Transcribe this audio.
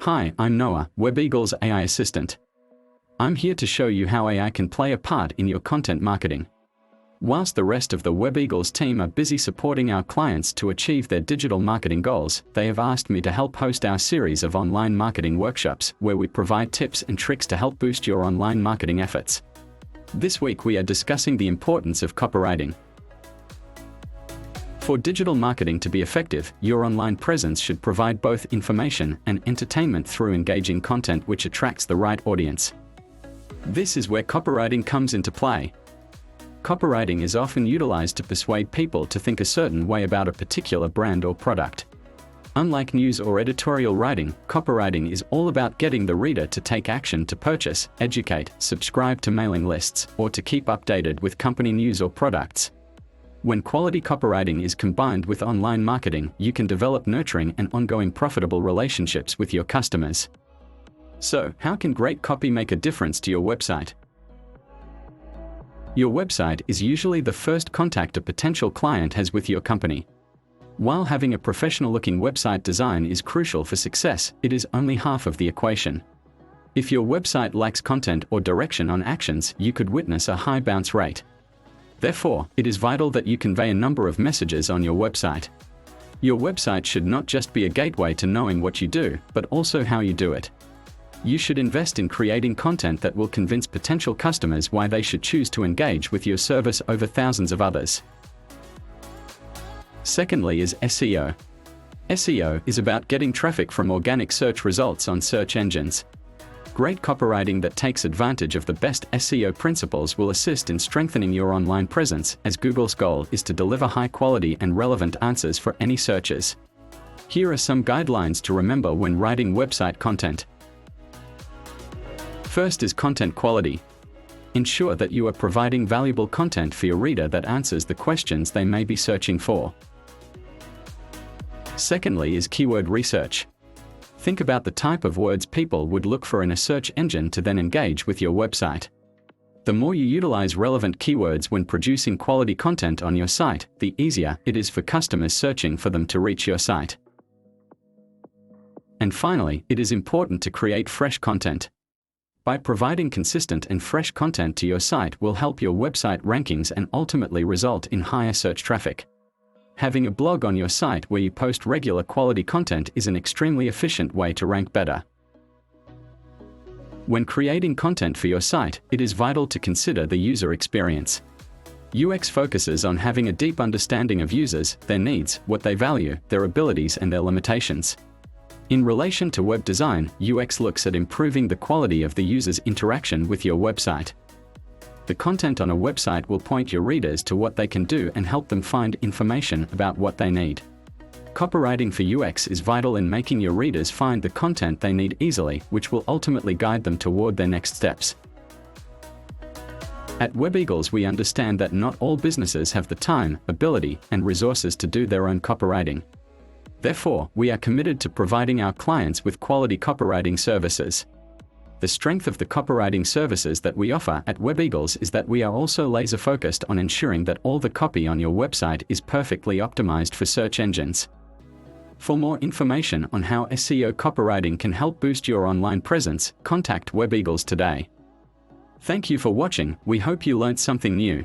Hi, I'm Noah, WebEagle's AI assistant. I'm here to show you how AI can play a part in your content marketing. Whilst the rest of the WebEagle's team are busy supporting our clients to achieve their digital marketing goals, they have asked me to help host our series of online marketing workshops where we provide tips and tricks to help boost your online marketing efforts. This week we are discussing the importance of copywriting. For digital marketing to be effective, your online presence should provide both information and entertainment through engaging content which attracts the right audience. This is where copywriting comes into play. Copywriting is often utilized to persuade people to think a certain way about a particular brand or product. Unlike news or editorial writing, copywriting is all about getting the reader to take action to purchase, educate, subscribe to mailing lists, or to keep updated with company news or products. When quality copywriting is combined with online marketing, you can develop nurturing and ongoing profitable relationships with your customers. So, how can great copy make a difference to your website? Your website is usually the first contact a potential client has with your company. While having a professional-looking website design is crucial for success, it is only half of the equation. If your website lacks content or direction on actions, you could witness a high bounce rate. Therefore, it is vital that you convey a number of messages on your website. Your website should not just be a gateway to knowing what you do, but also how you do it. You should invest in creating content that will convince potential customers why they should choose to engage with your service over thousands of others. Secondly is SEO. SEO is about getting traffic from organic search results on search engines. Great copywriting that takes advantage of the best SEO principles will assist in strengthening your online presence, as Google's goal is to deliver high-quality and relevant answers for any searches. Here are some guidelines to remember when writing website content. First is content quality. Ensure that you are providing valuable content for your reader that answers the questions they may be searching for. Secondly is keyword research. Think about the type of words people would look for in a search engine to then engage with your website. The more you utilize relevant keywords when producing quality content on your site, the easier it is for customers searching for them to reach your site. And finally, it is important to create fresh content. By providing consistent and fresh content to your site will help your website rankings and ultimately result in higher search traffic. Having a blog on your site where you post regular quality content is an extremely efficient way to rank better. When creating content for your site, it is vital to consider the user experience. UX focuses on having a deep understanding of users, their needs, what they value, their abilities and their limitations. In relation to web design, UX looks at improving the quality of the user's interaction with your website. The content on a website will point your readers to what they can do and help them find information about what they need. Copywriting for UX is vital in making your readers find the content they need easily, which will ultimately guide them toward their next steps. At WebEagles, we understand that not all businesses have the time, ability, and resources to do their own copywriting. Therefore, we are committed to providing our clients with quality copywriting services. The strength of the copywriting services that we offer at WebEagles is that we are also laser-focused on ensuring that all the copy on your website is perfectly optimized for search engines. For more information on how SEO copywriting can help boost your online presence, contact WebEagles today. Thank you for watching. We hope you learned something new.